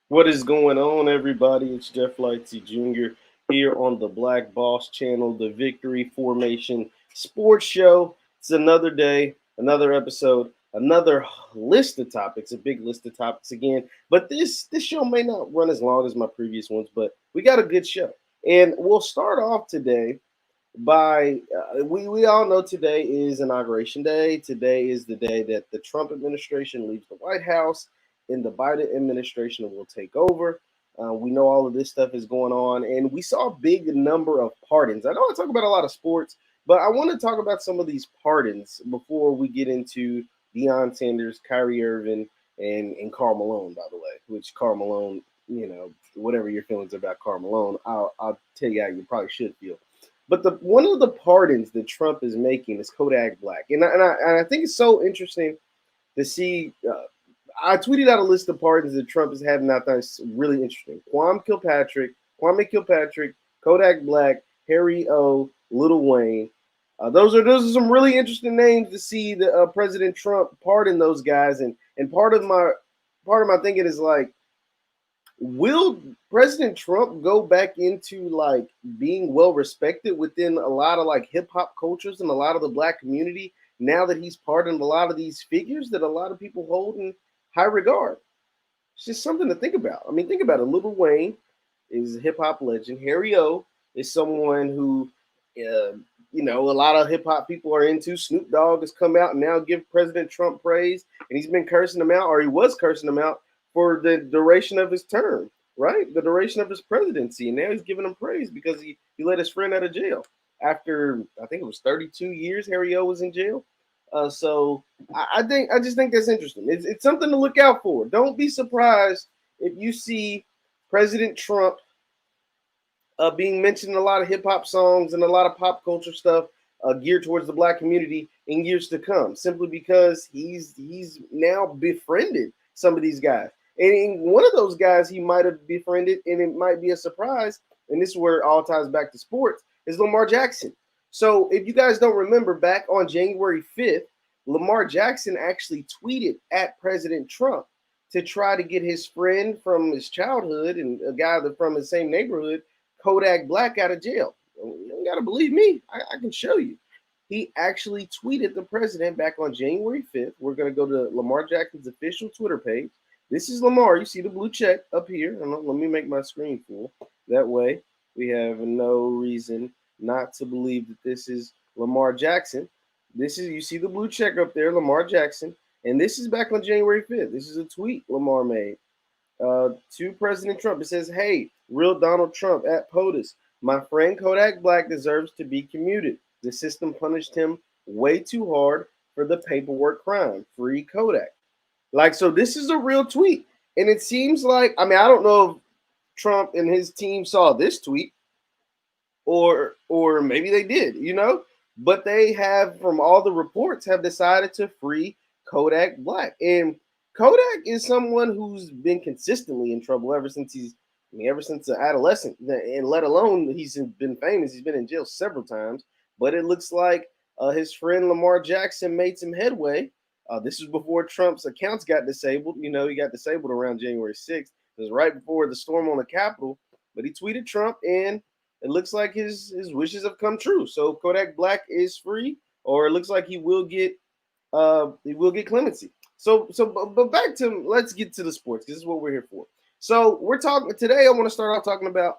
What is going on, everybody? It's Jeff Lightsey Jr. here on the Black Boss Channel, the Victory Formation Sports Show. It's another day, another episode, another list of topics, a big list of topics again. But this show may not run as long as my previous ones, but we got a good show. And we'll start off today by we all know today is inauguration day. Today is the day that the Trump administration leaves the White House and the Biden administration will take over. We know all of this stuff is going on, and we saw a big number of pardons. I know I talk about a lot of sports, but I want to talk about some of these pardons before we get into Deion Sanders, Kyrie Irving, and Karl Malone. By the way, which Karl Malone, whatever your feelings about Karl Malone, I'll tell you how you probably should feel. But the one of the pardons that Trump is making is Kodak Black, and I think it's so interesting to see. I tweeted out a list of pardons that Trump is having. I thought it's really interesting. Kwame Kilpatrick, Kodak Black, Harry O, Little Wayne. Those are some really interesting names to see the President Trump pardon those guys. And part of my thinking is like, will President Trump go back into like being well respected within a lot of like hip hop cultures and a lot of the black community now that he's pardoned a lot of these figures that a lot of people hold in high regard? It's just something to think about. I mean, think about it. Lil Wayne is a hip hop legend. Harry O is someone who, a lot of hip hop people are into. Snoop Dogg has come out and now give President Trump praise, and he's been cursing him out, or he was cursing him out for the duration of his term, right? The duration of his presidency. And now he's giving him praise because he let his friend out of jail after, I think it was 32 years Harry O was in jail. So I just think that's interesting. It's something to look out for. Don't be surprised if you see President Trump being mentioned in a lot of hip hop songs and a lot of pop culture stuff geared towards the black community in years to come, simply because he's now befriended some of these guys. And one of those guys he might have befriended, and it might be a surprise, and this is where it all ties back to sports, is Lamar Jackson. So if you guys don't remember, back on January 5th, Lamar Jackson actually tweeted at President Trump to try to get his friend from his childhood and a guy from the same neighborhood, Kodak Black, out of jail. You don't got to believe me. I can show you. He actually tweeted the president back on January 5th. We're going to go to Lamar Jackson's official Twitter page. This is Lamar. You see the blue check up here. Let me make my screen full. That way we have no reason not to believe that this is Lamar Jackson. You see the blue check up there, Lamar Jackson. And this is back on January 5th. This is a tweet Lamar made to President Trump. It says, "Hey, real Donald Trump at POTUS. My friend Kodak Black deserves to be commuted. The system punished him way too hard for the paperwork crime. Free Kodak." Like, so this is a real tweet. And it seems like, I mean, I don't know if Trump and his team saw this tweet, or maybe they did, but they have, from all the reports, have decided to free Kodak Black. And Kodak is someone who's been consistently in trouble ever since ever since an adolescent, and let alone he's been famous. He's been in jail several times, but it looks like his friend Lamar Jackson made some headway. This is before Trump's accounts got disabled. He got disabled around January 6th. It was right before the storm on the Capitol, but he tweeted Trump, and it looks like his wishes have come true. So Kodak Black is free, or it looks like he will get clemency. But back to, let's get to the sports. This is what we're here for. So we're talking today. I want to start off talking about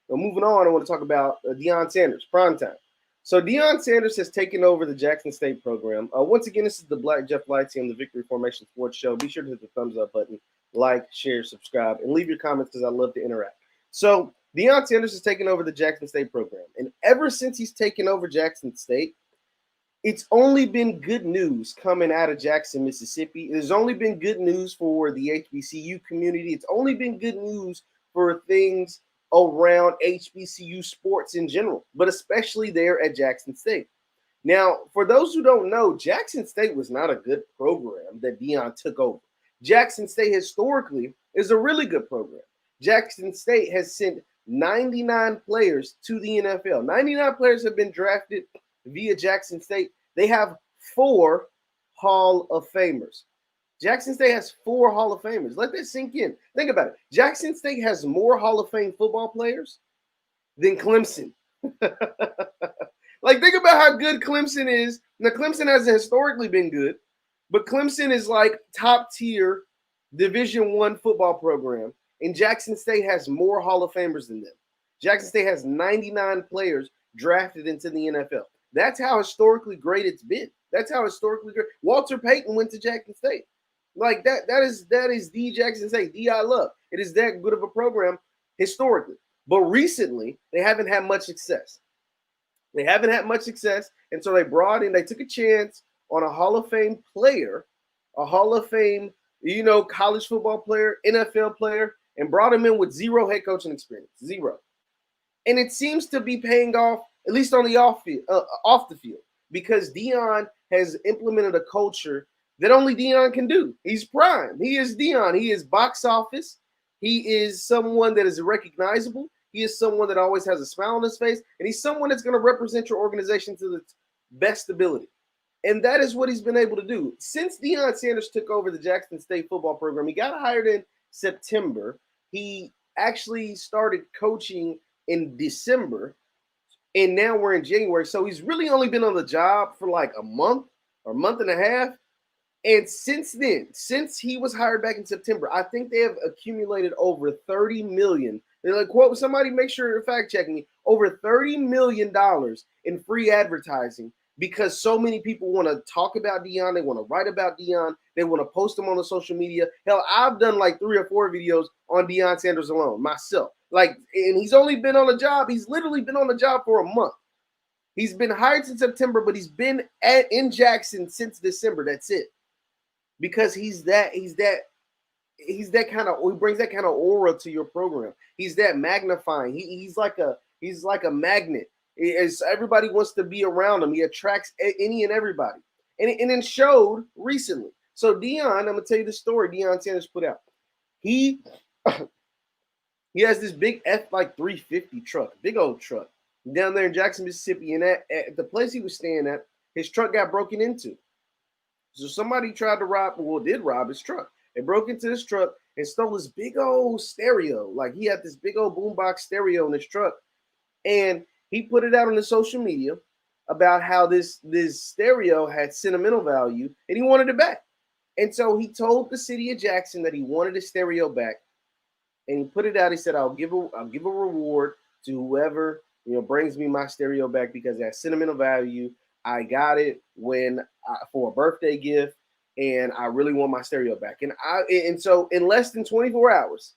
moving on. I want to talk about Deion Sanders, Primetime. So Deion Sanders has taken over the Jackson State program. Once again, this is the Black Jeff Lightsey on the Victory Formation Sports Show. Be sure to hit the thumbs up button, like, share, subscribe, and leave your comments because I love to interact. So Deion Sanders has taken over the Jackson State program. And ever since he's taken over Jackson State, it's only been good news coming out of Jackson, Mississippi. There's only been good news for the HBCU community. It's only been good news for things around HBCU sports in general, but especially there at Jackson State. Now, for those who don't know, Jackson State was not a good program that Dion took over. Jackson State historically is a really good program. Jackson State has sent 99 players to the NFL. 99 players have been drafted via Jackson State. They have 4 Hall of Famers. Jackson State has 4 Hall of Famers. Let that sink in. Think about it. Jackson State has more Hall of Fame football players than Clemson. Like, think about how good Clemson is. Now, Clemson hasn't historically been good, but Clemson is like top tier Division I football program, and Jackson State has more Hall of Famers than them. Jackson State has 99 players drafted into the NFL. That's how historically great it's been. That's how historically great. Walter Payton went to Jackson State. Like that is the Jackson State, the I love. It is that good of a program historically. But recently, they haven't had much success. They haven't had much success, and so they took a chance on a Hall of Fame player, a Hall of Fame, college football player, NFL player, and brought him in with 0 head coaching experience, 0. And it seems to be paying off, at least on the off the field, because Dion has implemented a culture that only Dion can do. He's prime. He is Dion. He is box office. He is someone that is recognizable. He is someone that always has a smile on his face, and he's someone that's going to represent your organization to the best ability. And that is what he's been able to do. Since Deion Sanders took over the Jackson State football program, he got hired in September. He actually started coaching in December, and now we're in January. So he's really only been on the job for like a month or month and a half. And since then, since he was hired back in September, I think they have accumulated over $30 million. They're like, quote, somebody make sure you're fact checking me, over $30 million in free advertising because so many people want to talk about Dion. They want to write about Dion. They want to post them on the social media. Hell, I've done like 3 or 4 videos on Deion Sanders alone myself. Like, and he's only been on the job. He's literally been on the job for a month. He's been hired since September, but he's been in Jackson since December. That's it. Because he brings that kind of aura to your program. He's that magnifying. He's like a magnet. Everybody wants to be around him. He attracts any and everybody. And it showed recently. So Dion, I'm gonna tell you the story Deion Sanders put out. He has this big F-350 truck, big old truck, down there in Jackson, Mississippi. And at the place he was staying at, his truck got broken into. So somebody tried to did rob his truck. They broke into his truck and stole his big old stereo. Like, he had this big old boombox stereo in his truck. And he put it out on the social media about how this stereo had sentimental value and he wanted it back. And so he told the city of Jackson that he wanted his stereo back. And he put it out. He said, I'll give a reward to whoever, brings me my stereo back because it has sentimental value. I got it for a birthday gift, and I really want my stereo back. And so in less than 24 hours,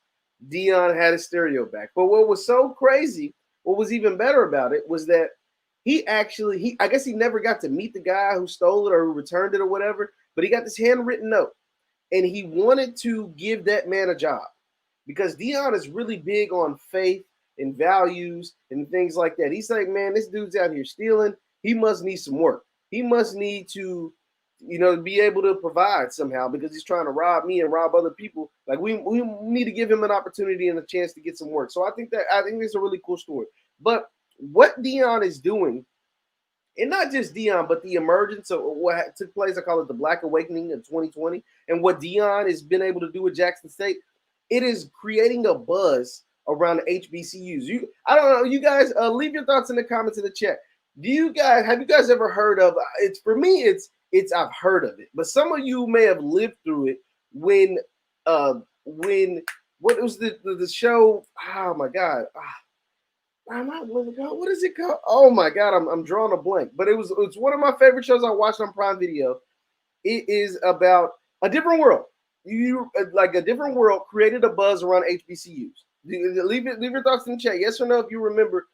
Dion had his stereo back. But what was so crazy, what was even better about it was that I guess he never got to meet the guy who stole it or who returned it or whatever, but he got this handwritten note, and he wanted to give that man a job because Dion is really big on faith and values and things like that. He's like, man, this dude's out here stealing. He must need some work. He must need to, be able to provide somehow because he's trying to rob me and rob other people. Like, we need to give him an opportunity and a chance to get some work. So I think it's a really cool story. But what Dion is doing, and not just Dion, but the emergence of what took place, I call it the Black Awakening of 2020, and what Dion has been able to do with Jackson State, it is creating a buzz around the HBCUs. I don't know, you guys, leave your thoughts in the comments in the chat. Have you guys ever heard of it's for me it's I've heard of it, but some of you may have lived through it when what was the show? Oh my god. What is it called? Oh my god, I'm drawing a blank. But it's one of my favorite shows I watched on Prime Video. It is about a different world. A different world created a buzz around HBCUs. Leave your thoughts in the chat. Yes or no if you remember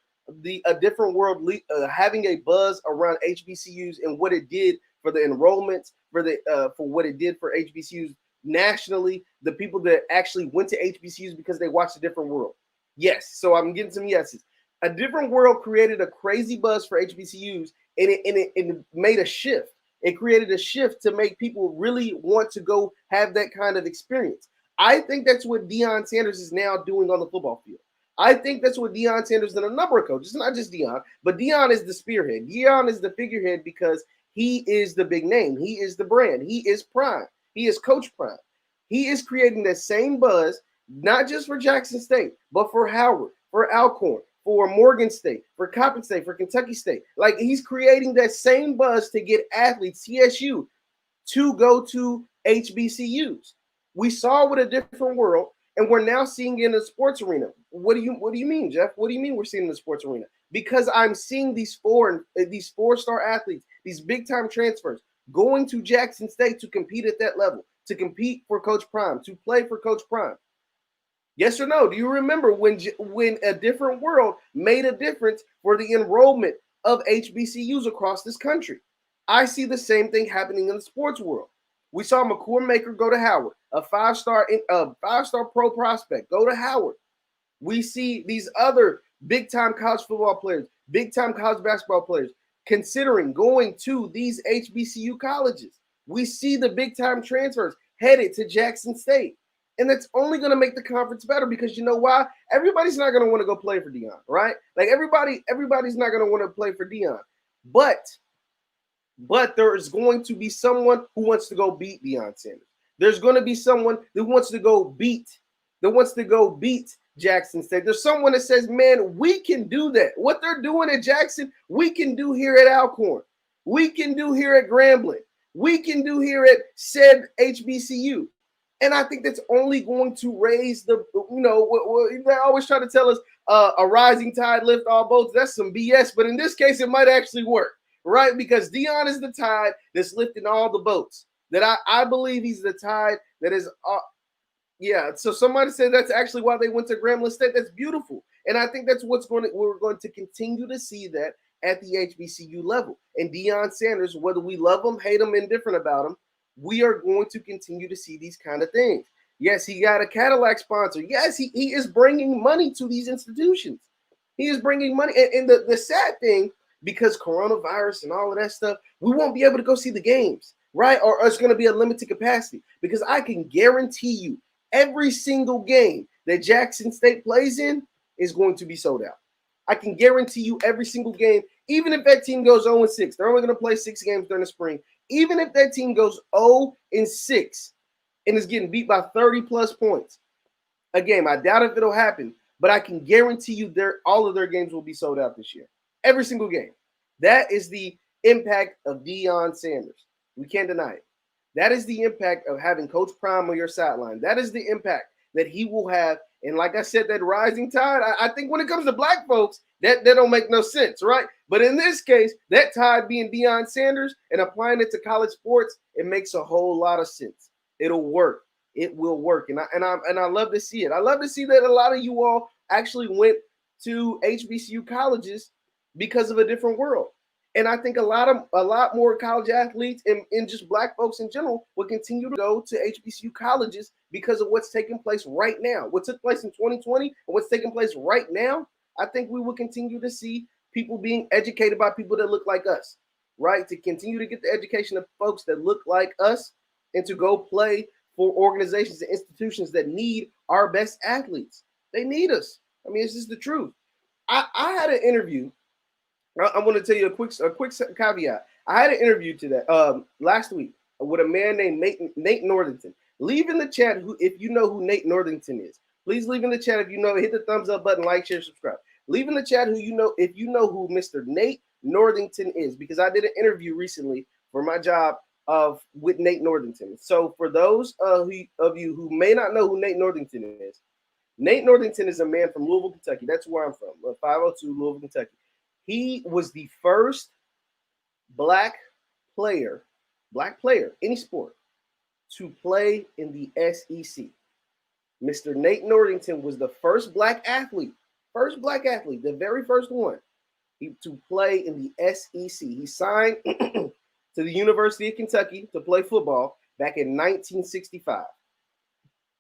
a different world having a buzz around HBCUs and what it did for the enrollments, for what it did for HBCUs nationally, the people that actually went to HBCUs because they watched a different world. Yes, so I'm getting some yeses. A different world created a crazy buzz for HBCUs, and it made a shift. It created a shift to make people really want to go have that kind of experience. I think that's what Deion Sanders is now doing on the football field. I think that's what Deion Sanders and a number of coaches, not just Dion, but Dion is the spearhead. Dion is the figurehead because he is the big name. He is the brand. He is prime. He is Coach Prime. He is creating that same buzz, not just for Jackson State, but for Howard, for Alcorn, for Morgan State, for Coppin State, for Kentucky State. Like, he's creating that same buzz to get athletes, TSU, to go to HBCUs. We saw with a different world, and we're now seeing it in the sports arena. What do you mean, Jeff? What do you mean we're seeing in the sports arena? Because I'm seeing these four-star athletes, these big-time transfers, going to Jackson State to compete at that level, to compete for Coach Prime, to play for Coach Prime. Yes or no? Do you remember when a different world made a difference for the enrollment of HBCUs across this country? I see the same thing happening in the sports world. We saw McCord Maker go to Howard, a five-star pro prospect, go to Howard. We see these other big-time college football players, big-time college basketball players considering going to these HBCU colleges. We see the big-time transfers headed to Jackson State. And that's only going to make the conference better, because you know why? Everybody's not going to want to go play for Dion, right? Like, everybody's not going to want to play for Dion. But there is going to be someone who wants to go beat Deion Sanders. There's going to be someone that wants to go beat Jackson State. There's someone that says, man, we can do that. What they're doing at Jackson, we can do here at Alcorn. We can do here at Grambling. We can do here at said HBCU. And I think that's only going to raise the, they always try to tell us a rising tide lift all boats. That's some BS. But in this case, it might actually work, right? Because Dion is the tide that's lifting all the boats. That I believe he's the tide that is, So somebody said that's actually why they went to Grambling State. That's beautiful. And I think that's we're going to continue to see that at the HBCU level. And Deion Sanders, whether we love him, hate him, indifferent about him, we are going to continue to see these kind of things. Yes, he got a Cadillac sponsor. Yes, he is bringing money to these institutions. He is bringing money. And the sad thing, because coronavirus and all of that stuff, we won't be able to go see the games, right? Or it's going to be a limited capacity. Because I can guarantee you every single game that Jackson State plays in is going to be sold out. I can guarantee you every single game, even if that team goes 0-6, they're only going to play 6 games during the spring. Even if that team goes 0-6 and is getting beat by 30-plus points a game, I doubt if it'll happen, but I can guarantee you all of their games will be sold out this year. Every single game. That is the impact of Deion Sanders. We can't deny it. That is the impact of having Coach Prime on your sideline. That is the impact that he will have. And like I said, that rising tide, I think when it comes to black folks, that don't make no sense, right? But in this case, that tide being Deion Sanders and applying it to college sports, it makes a whole lot of sense. It'll work. It will work. And I love to see it. I love to see that a lot of you all actually went to HBCU colleges because of a different world. And I think a lot more college athletes and just black folks in general will continue to go to HBCU colleges because of what's taking place right now. What took place in 2020 and what's taking place right now, I think we will continue to see people being educated by people that look like us, right? To continue to get the education of folks that look like us and to go play for organizations and institutions that need our best athletes. They need us. I mean, it's just the truth. I had an interview. I want to tell you a quick caveat. I had an interview last week with a man named Nate Northington. Leave in the chat if you know who Nate Northington is. Please leave in the chat if you know. Hit the thumbs up button, like, share, subscribe. Leave in the chat if you know who Mr. Nate Northington is, because I did an interview recently for my job with Nate Northington. So for those of you who may not know who Nate Northington is a man from Louisville, Kentucky. That's where I'm from, 502 Louisville, Kentucky. He was the first black player, any sport, to play in the SEC. Mr. Nate Northington was the first black athlete, the very first one to play in the SEC. He signed to the University of Kentucky to play football back in 1965.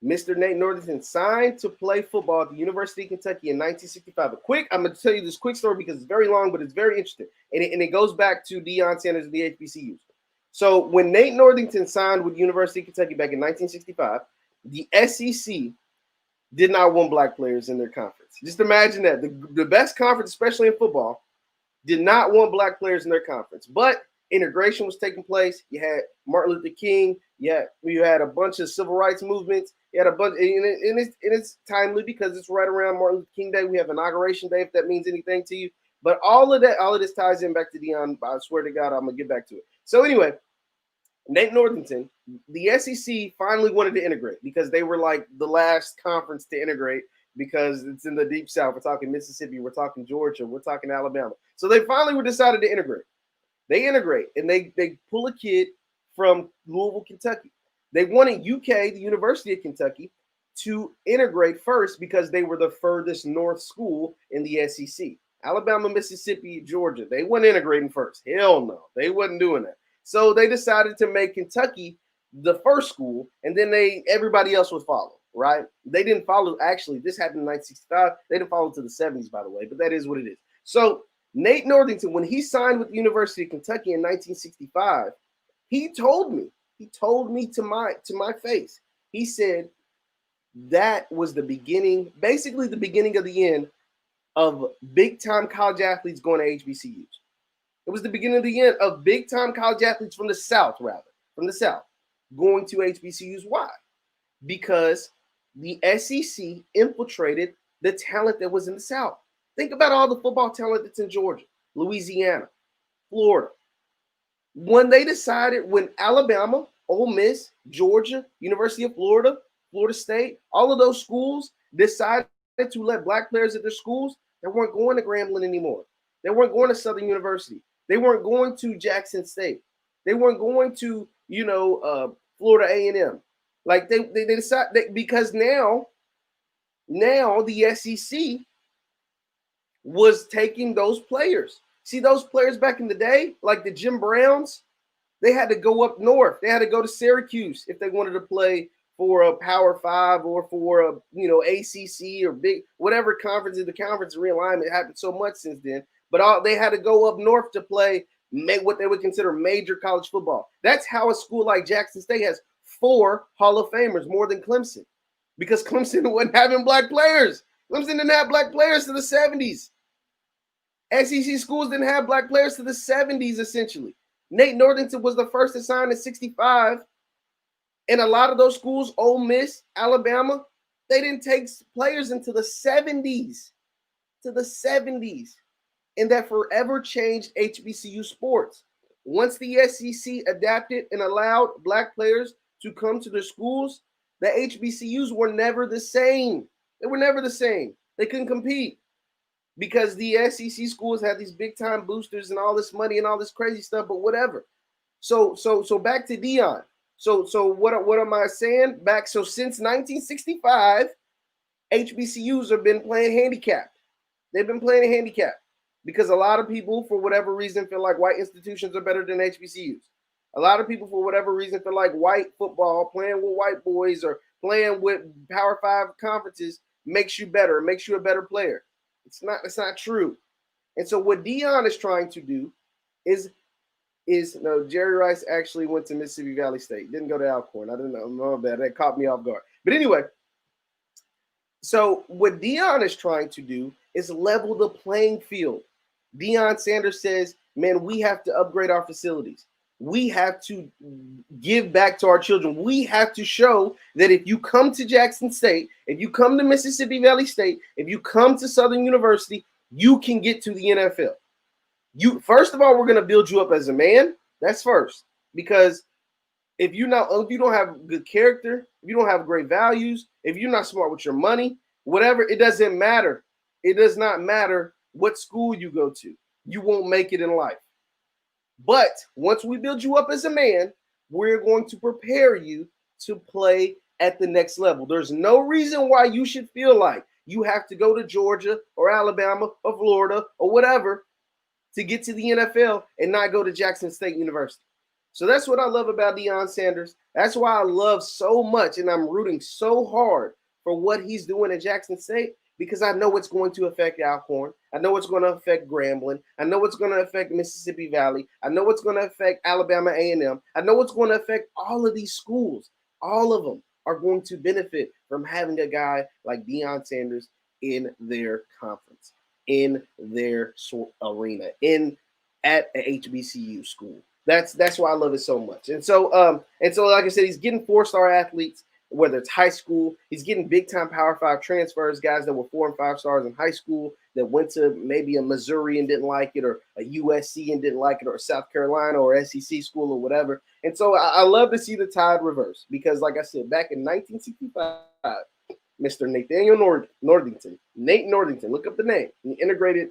Mr. Nate Northington signed to play football at the University of Kentucky in 1965. I'm going to tell you this quick story because it's very long, but it's very interesting. And it goes back to Deion Sanders and the HBCUs. So when Nate Northington signed with the University of Kentucky back in 1965, the SEC did not want black players in their conference. Just imagine that. The best conference, especially in football, did not want black players in their conference. But integration was taking place. You had Martin Luther King. Yeah, you had a bunch of civil rights movements. You had a bunch, and it's timely because it's right around Martin Luther King Day. We have Inauguration Day, if that means anything to you. But all of this ties in back to Dion. I swear to God, I'm gonna get back to it. So anyway, Nate Northington, the SEC finally wanted to integrate because they were like the last conference to integrate because it's in the deep South. We're talking Mississippi, we're talking Georgia, we're talking Alabama. So they finally were decided to integrate. They integrate and they pull a kid from Louisville, Kentucky. They wanted UK, the University of Kentucky, to integrate first because they were the furthest north school in the SEC. Alabama, Mississippi, Georgia, they weren't integrating first. Hell no, they wasn't doing that. So they decided to make Kentucky the first school, and then everybody else would follow, right? They didn't follow. Actually, this happened in 1965. They didn't follow to the 70s, by the way, but that is what it is. So Nate Northington, when he signed with the University of Kentucky in 1965, he told me to my face, he said that was the beginning, basically the beginning of the end of big-time college athletes going to HBCUs. It was the beginning of the end of big-time college athletes from the South, going to HBCUs. Why? Because the SEC infiltrated the talent that was in the South. Think about all the football talent that's in Georgia, Louisiana, Florida. When Alabama, Ole Miss, Georgia, University of Florida, Florida State, all of those schools decided to let black players at their schools, they weren't going to Grambling anymore. They weren't going to Southern University. They weren't going to Jackson State. They weren't going to, Florida A&M. Like they decided because now the SEC was taking those players. See, those players back in the day, like the Jim Browns, they had to go up north. They had to go to Syracuse if they wanted to play for a Power Five or for a ACC or big whatever conference. The conference realignment happened so much since then. But they had to go up north to play what they would consider major college football. That's how a school like Jackson State has 4 Hall of Famers, more than Clemson, because Clemson wasn't having black players. Clemson didn't have black players to the 70s. SEC schools didn't have black players to the 70s, essentially. Nate Northington was the first to sign in 65. And a lot of those schools, Ole Miss, Alabama, they didn't take players into the 70s. To the 70s. And that forever changed HBCU sports. Once the SEC adapted and allowed black players to come to their schools, the HBCUs were never the same. They were never the same. They couldn't compete because the SEC schools had these big time boosters and all this money and all this crazy stuff, but whatever. So back to Dion. So what am I saying? So since 1965, HBCUs have been playing handicapped. They've been playing handicapped. Because a lot of people, for whatever reason, feel like white institutions are better than HBCUs. A lot of people, for whatever reason, feel like white football, playing with white boys or playing with Power 5 conferences makes you better, makes you a better player. It's not true. And so what Dion is trying to do is Jerry Rice actually went to Mississippi Valley State. Didn't go to Alcorn. I didn't know that. That caught me off guard. But anyway, so what Dion is trying to do is level the playing field. Deion Sanders says, man, we have to upgrade our facilities. We have to give back to our children. We have to show that if you come to Jackson State, if you come to Mississippi Valley State, if you come to Southern University, you can get to the NFL. First of all, we're going to build you up as a man. That's first. Because if you don't have good character, if you don't have great values, if you're not smart with your money, whatever, it doesn't matter. It does not matter what school you go to. You won't make it in life. But once we build you up as a man, we're going to prepare you to play at the next level. There's no reason why you should feel like you have to go to Georgia or Alabama or Florida or whatever to get to the NFL and not go to Jackson State University. So that's what I love about Deion Sanders. That's why I love so much and I'm rooting so hard for what he's doing at Jackson State, because I know it's going to affect Alcorn. I know it's going to affect Grambling. I know it's going to affect Mississippi Valley. I know it's going to affect Alabama A&M. I know it's going to affect all of these schools. All of them are going to benefit from having a guy like Deion Sanders in their conference, in their arena, at a HBCU school. That's why I love it so much. And so like I said, he's getting 4-star athletes, whether it's high school. He's getting big time Power 5 transfers, guys that were 4 and 5 stars in high school that went to maybe a Missouri and didn't like it, or a USC and didn't like it, or South Carolina or SEC school or whatever. And so I love to see the tide reverse, because like I said, back in 1965, Mr. Nathaniel Northington, Nate Northington, look up the name. He integrated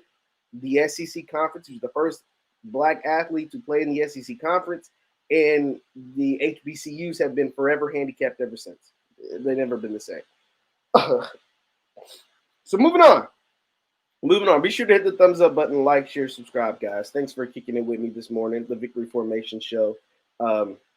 the SEC conference. He was the first black athlete to play in the SEC conference, and the HBCUs have been forever handicapped ever since. They've never been the same. So moving on. Be sure to hit the thumbs up button, like, share, subscribe, guys. Thanks for kicking it with me this morning. The Victory Formation Show.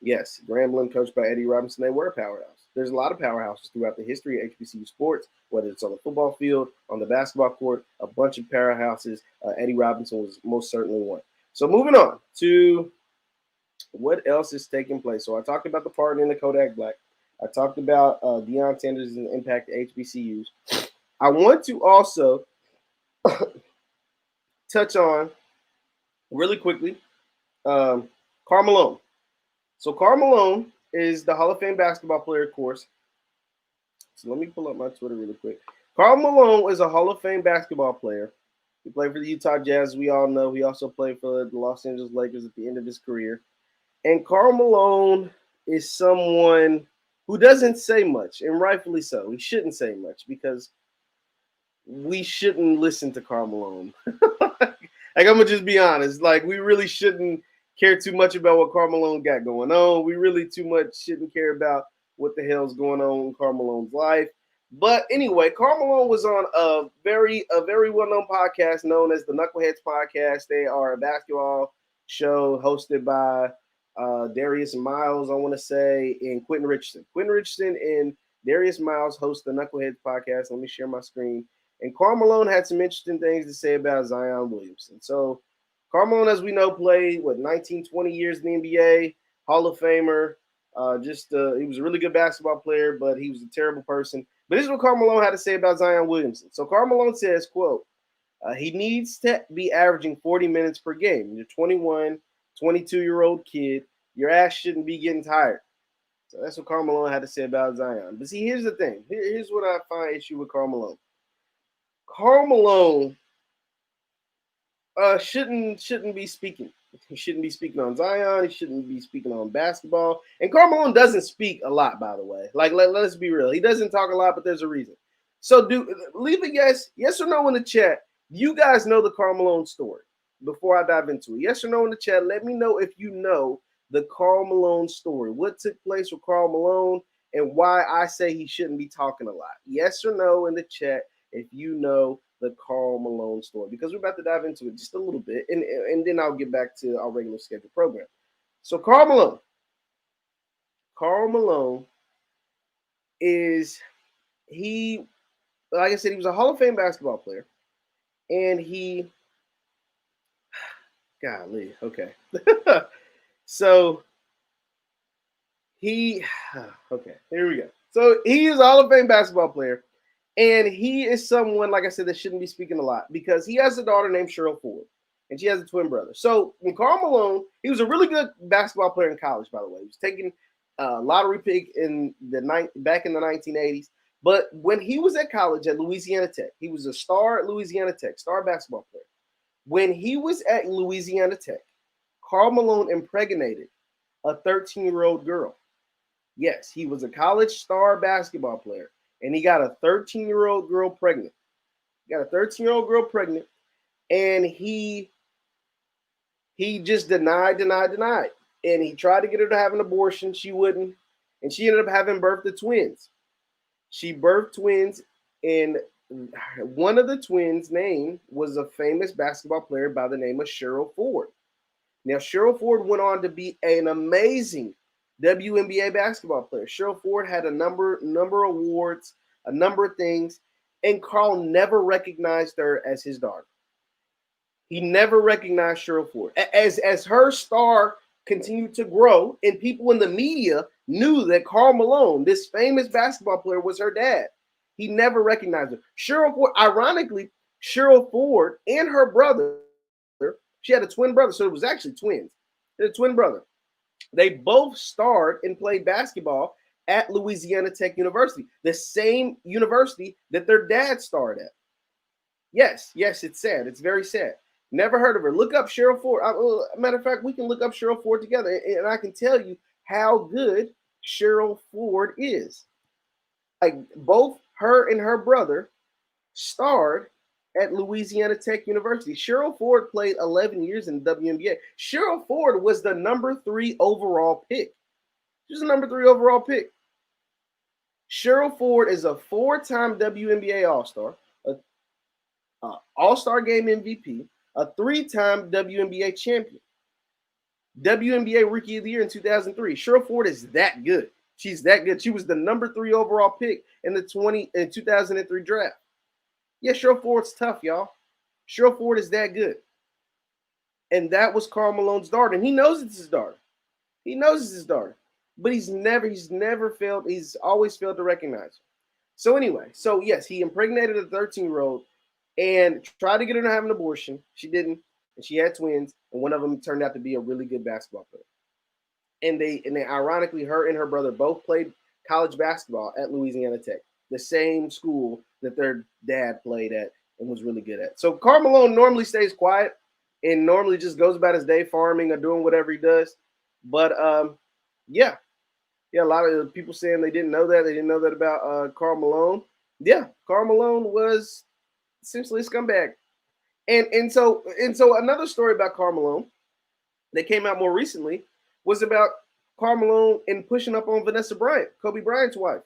Yes, Grambling, coached by Eddie Robinson, they were a powerhouse. There's a lot of powerhouses throughout the history of HBCU sports, whether it's on the football field, on the basketball court, a bunch of powerhouses. Eddie Robinson was most certainly one. So moving on to what else is taking place. So I talked about the pardon in the Kodak Black. I talked about Deion Sanders and the impact of HBCUs. I want to also touch on, really quickly, Karl Malone. So Karl Malone is the Hall of Fame basketball player, of course. So let me pull up my Twitter really quick. Karl Malone is a Hall of Fame basketball player. He played for the Utah Jazz, we all know. He also played for the Los Angeles Lakers at the end of his career. And Karl Malone is someone who doesn't say much, and rightfully so. He shouldn't say much, because we shouldn't listen to Karl Malone. Like, I'm going to just be honest. Like, we really shouldn't care too much about what Karl Malone got going on. We really too much shouldn't care about what the hell's going on in Karl Malone's life. But anyway, Karl Malone was on a very well-known podcast known as the Knuckleheads Podcast. They are a basketball show hosted by Darius Miles, I want to say, and Quentin Richardson. Quentin Richardson and Darius Miles host the Knuckleheads Podcast. Let me share my screen. And Karl Malone had some interesting things to say about Zion Williamson. So Karl Malone, as we know, played, 19, 20 years in the NBA, Hall of Famer. He was a really good basketball player, but he was a terrible person. But this is what Karl Malone had to say about Zion Williamson. So Karl Malone says, quote, he needs to be averaging 40 minutes per game. You're 21, 22-year-old kid. Your ass shouldn't be getting tired. So that's what Karl Malone had to say about Zion. But see, here's the thing. Here's what I find issue with Karl Malone. Karl Malone shouldn't be speaking. He shouldn't be speaking on Zion. He shouldn't be speaking on basketball. And Karl Malone doesn't speak a lot, by the way. Like, let's be real. He doesn't talk a lot, but there's a reason. So leave a yes or no in the chat. You guys know the Karl Malone story before I dive into it. Yes or no in the chat. Let me know if you know the Karl Malone story. What took place with Karl Malone and why I say he shouldn't be talking a lot. Yes or no in the chat if you know the Karl Malone story, because we're about to dive into it just a little bit, and then I'll get back to our regular scheduled program. So Karl Malone is, like I said, he was a Hall of Fame basketball player, and golly, okay. So okay, here we go. So he is a Hall of Fame basketball player. And he is someone, like I said, that shouldn't be speaking a lot, because he has a daughter named Cheryl Ford, and she has a twin brother. So when Karl Malone, he was a really good basketball player in college, by the way. He was taking a lottery pick back in the 1980s. But when he was at college at Louisiana Tech, he was a star at Louisiana Tech, star basketball player. When he was at Louisiana Tech, Karl Malone impregnated a 13-year-old girl. Yes, he was a college star basketball player. And he got a 13-year-old girl pregnant. And he just denied. And he tried to get her to have an abortion. She wouldn't. And she ended up having birth to twins. She birthed twins, and one of the twins' name was a famous basketball player by the name of Cheryl Ford. Now, Cheryl Ford went on to be an amazing WNBA basketball player. Cheryl Ford had a number of awards, a number of things, and Karl never recognized her as his daughter. He never recognized Cheryl Ford. As her star continued to grow, and people in the media knew that Karl Malone, this famous basketball player, was her dad, he never recognized her. Cheryl Ford, ironically, Cheryl Ford and her brother, she had a twin brother, so it was actually twins. The twin brother. They both starred and played basketball at Louisiana Tech University, the same university that their dad starred at. Yes, it's sad. It's very sad. Never heard of her. Look up Cheryl Ford. Matter of fact, we can look up Cheryl Ford together, and I can tell you how good Cheryl Ford is. Like both her and her brother starred at Louisiana Tech University. Cheryl Ford played 11 years in the WNBA. Cheryl Ford was the number 3 overall pick. She was the number 3 overall pick. Cheryl Ford is a 4-time WNBA All-Star, All-Star Game MVP, a 3-time WNBA champion, WNBA Rookie of the Year in 2003. Cheryl Ford is that good. She's that good. She was the number 3 overall pick in the 2003 draft. Yeah, Cheryl Ford's tough, y'all. Cheryl Ford is that good. And that was Karl Malone's daughter. And he knows it's his daughter. He knows it's his daughter. But he's always failed to recognize her. So anyway, yes, he impregnated a 13-year-old and tried to get her to have an abortion. She didn't. And she had twins. And one of them turned out to be a really good basketball player. And they ironically, her and her brother both played college basketball at Louisiana Tech, the same school that their dad played at and was really good at. So Karl Malone normally stays quiet and normally just goes about his day farming or doing whatever he does. But yeah, a lot of people saying they didn't know that. They didn't know that about Karl Malone. Yeah, Karl Malone was essentially a scumbag. And so another story about Karl Malone that came out more recently was about Karl Malone and pushing up on Vanessa Bryant, Kobe Bryant's wife.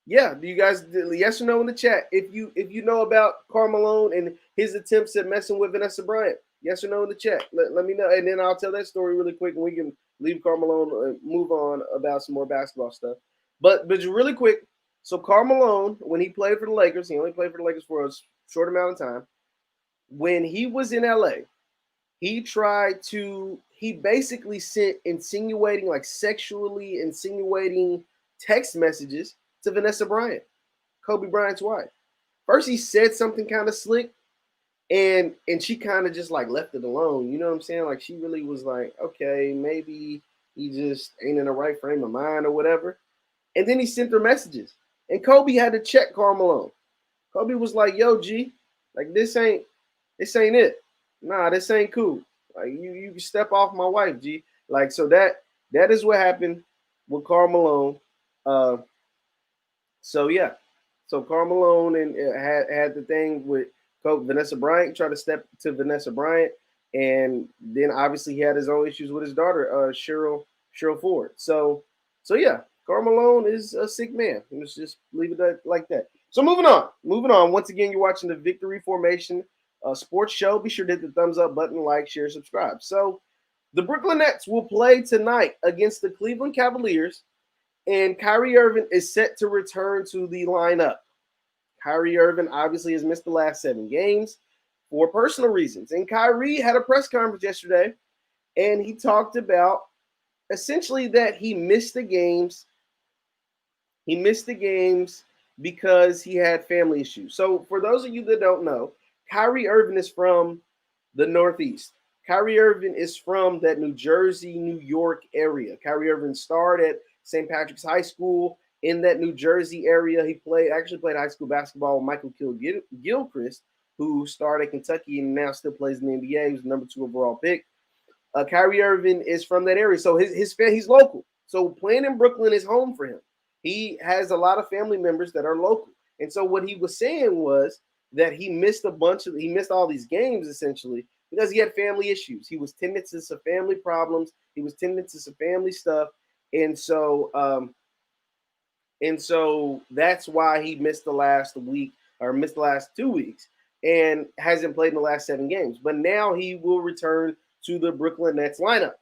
Yeah, do you guys yes or no in the chat if you know about Karl Malone and his attempts at messing with Vanessa Bryant? Yes or no in the chat. Let me know, and then I'll tell that story really quick, and we can leave Karl Malone and move on about some more basketball stuff. But really quick, so Karl Malone, when he played for the Lakers, he only played for the Lakers for a short amount of time. When he was in LA, he basically sent sexually insinuating text messages to Vanessa Bryant, Kobe Bryant's wife. First, he said something kind of slick, and she kind of just left it alone. You know what I'm saying? Like she really was like, okay, maybe he just ain't in the right frame of mind or whatever. And then he sent her messages, and Kobe had to check Karl Malone. Kobe was like, yo, G, this ain't it. Nah, this ain't cool. Like you can step off my wife, G. So that is what happened with Karl Malone. So yeah, so Karl Malone and had the thing with Vanessa Bryant, tried to step to Vanessa Bryant, and then obviously he had his own issues with his daughter, Cheryl Ford. So yeah, Karl Malone is a sick man. Let's just leave it like that. So moving on. Once again, you're watching the Victory Formation sports show. Be sure to hit the thumbs up button, like, share, subscribe. So the Brooklyn Nets will play tonight against the Cleveland Cavaliers, and Kyrie Irving is set to return to the lineup. Kyrie Irving obviously has missed the last 7 games for personal reasons. And Kyrie had a press conference yesterday, and he talked about essentially that he missed the games. He missed the games because he had family issues. So for those of you that don't know, Kyrie Irving is from the Northeast. Kyrie Irving is from that New Jersey, New York area. Kyrie Irving starred at St. Patrick's High School in that New Jersey area. He actually played high school basketball with Michael Gilchrist, who starred at Kentucky and now still plays in the NBA. He was the number 2 overall pick. Kyrie Irving is from that area, so he's local. So playing in Brooklyn is home for him. He has a lot of family members that are local, and so what he was saying was that he missed all these games essentially because he had family issues. He was tending to some family problems. He was tending to some family stuff, and so that's why he missed the last 2 weeks and hasn't played in the last 7 games. But now he will return to the Brooklyn Nets lineup.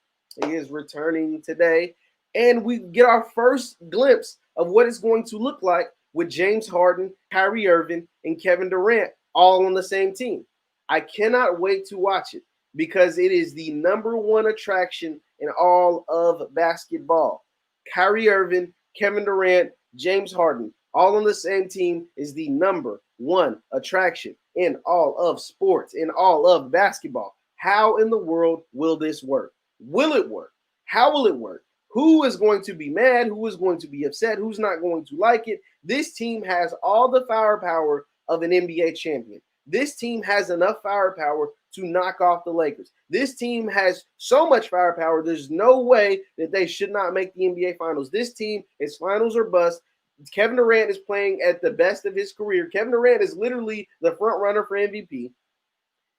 He is returning today, and we get our first glimpse of what it's going to look like with James Harden, Kyrie Irving, and Kevin Durant all on the same team. I cannot wait to watch it because it is the number 1 attraction in all of basketball. Kyrie Irving, Kevin Durant, James Harden, all on the same team is the number 1 attraction in all of sports, in all of basketball. How in the world will this work? Will it work? How will it work? Who is going to be mad? Who is going to be upset? Who's not going to like it? This team has all the firepower of an NBA champion. This team has enough firepower to knock off the Lakers. This team has so much firepower, there's no way that they should not make the NBA Finals. This team is finals or bust. Kevin Durant is playing at the best of his career. Kevin Durant is literally the front runner for MVP.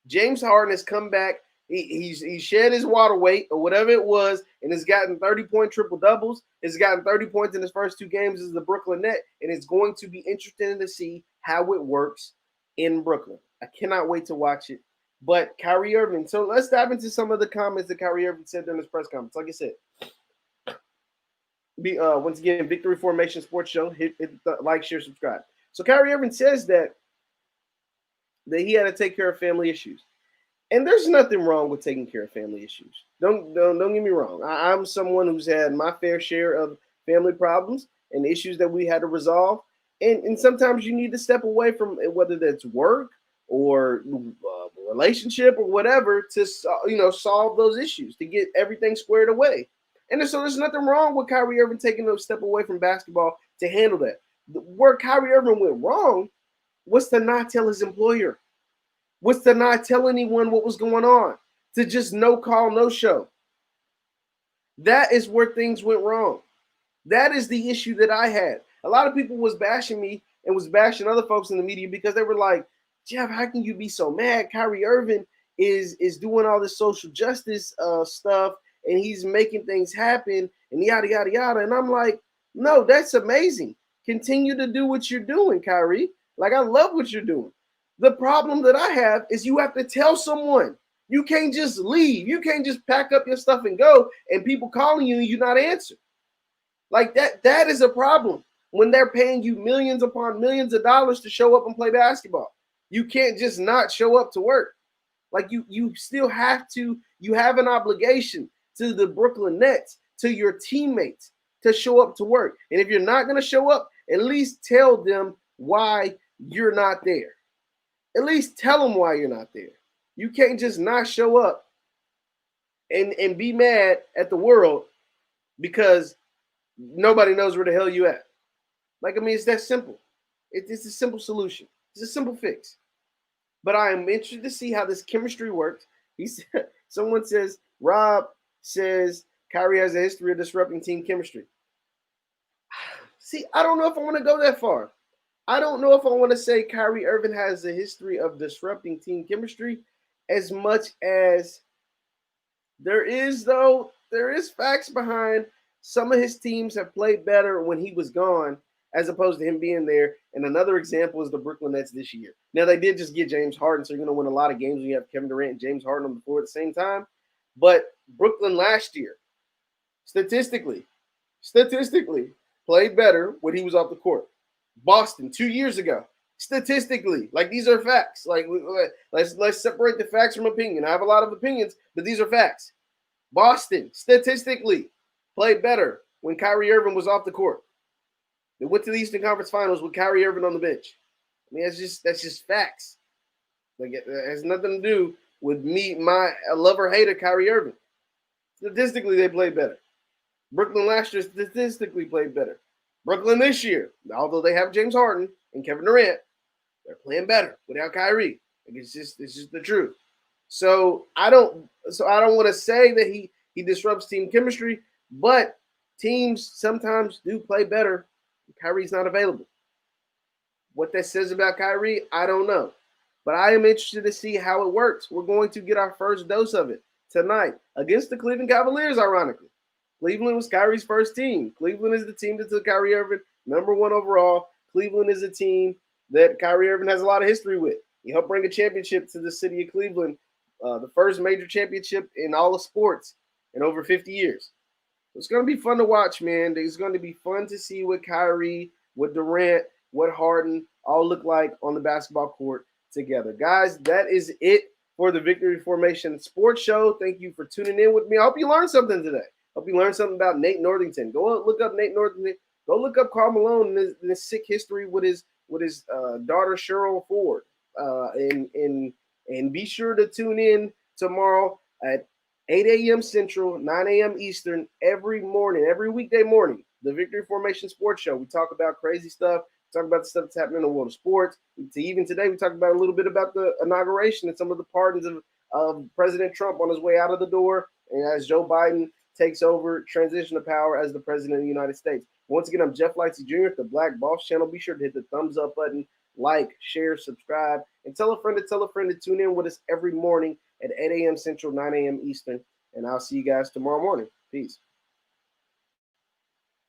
James Harden has come back. He shed his water weight or whatever it was and has gotten 30-point triple-doubles. Has gotten 30 points in his first 2 games as the Brooklyn Net, and it's going to be interesting to see how it works in Brooklyn. I cannot wait to watch it. But Kyrie Irving, so let's dive into some of the comments that Kyrie Irving said during his press conference. Like I said, once again, Victory Formation Sports Show. Hit the like, share, subscribe. So Kyrie Irving says that he had to take care of family issues. And there's nothing wrong with taking care of family issues. Don't get me wrong. I'm someone who's had my fair share of family problems and issues that we had to resolve. And sometimes you need to step away from whether that's work or relationship or whatever to solve those issues, to get everything squared away. And so there's nothing wrong with Kyrie Irving taking a step away from basketball to handle that. Where Kyrie Irving went wrong was to not tell his employer, was to not tell anyone what was going on, to just no call, no show. That is where things went wrong. That is the issue that I had. A lot of people was bashing me and was bashing other folks in the media because they were like, Jeff, how can you be so mad? Kyrie Irving is doing all this social justice stuff and he's making things happen and yada, yada, yada. And I'm like, no, that's amazing. Continue to do what you're doing, Kyrie. Like, I love what you're doing. The problem that I have is you have to tell someone. You can't just leave. You can't just pack up your stuff and go and people calling you and you not answer. Like that is a problem when they're paying you millions upon millions of dollars to show up and play basketball. You can't just not show up to work. Like you still have to, you have an obligation to the Brooklyn Nets, to your teammates to show up to work. And if you're not going to show up, at least tell them why you're not there. At least tell them why you're not there. You can't just not show up and be mad at the world because nobody knows where the hell you at. Like, I mean, it's that simple. It's a simple solution. It's a simple fix. But I am interested to see how this chemistry works. Someone says, Rob says Kyrie has a history of disrupting team chemistry. See, I don't know if I want to go that far. I don't know if I want to say Kyrie Irving has a history of disrupting team chemistry as much as there is facts behind some of his teams have played better when he was gone as opposed to him being there. And another example is the Brooklyn Nets this year. Now, they did just get James Harden, so you're going to win a lot of games when you have Kevin Durant and James Harden on the floor at the same time. But Brooklyn last year, statistically, played better when he was off the court. Boston 2 years ago, statistically, like these are facts. Like let's separate the facts from opinion. I have a lot of opinions, but these are facts. Boston statistically played better when Kyrie Irving was off the court. They went to the Eastern Conference Finals with Kyrie Irving on the bench. I mean, that's just facts. Like it has nothing to do with me, my love or hate of Kyrie Irving. Statistically, they played better. Brooklyn last year statistically played better. Brooklyn this year, although they have James Harden and Kevin Durant, they're playing better without Kyrie. Like it's just the truth. So I don't want to say that he disrupts team chemistry, but teams sometimes do play better when Kyrie's not available. What that says about Kyrie, I don't know. But I am interested to see how it works. We're going to get our first dose of it tonight against the Cleveland Cavaliers, ironically. Cleveland was Kyrie's first team. Cleveland is the team that took Kyrie Irving number 1 overall. Cleveland is a team that Kyrie Irving has a lot of history with. He helped bring a championship to the city of Cleveland, the first major championship in all of sports in over 50 years. It's going to be fun to watch, man. It's going to be fun to see what Kyrie, what Durant, what Harden all look like on the basketball court together. Guys, that is it for the Victory Formation Sports Show. Thank you for tuning in with me. I hope you learned something today. Hope you learned something about Nate Northington. Go look up Nate Northington. Go look up Karl Malone and his sick history with his daughter Cheryl Ford. And be sure to tune in tomorrow at 8 a.m. Central, 9 a.m. Eastern, every morning, every weekday morning. The Victory Formation Sports Show. We talk about crazy stuff. We talk about the stuff that's happening in the world of sports. Even today, we talked about a little bit about the inauguration and some of the pardons of President Trump on his way out of the door, and as Joe Biden takes over, transition of power as the President of the United States. Once again, I'm Jeff Lightsey Jr. at the Black Boss Channel. Be sure to hit the thumbs up button, like, share, subscribe, and tell a friend to tune in with us every morning at 8 a.m. Central, 9 a.m. Eastern. And I'll see you guys tomorrow morning. Peace.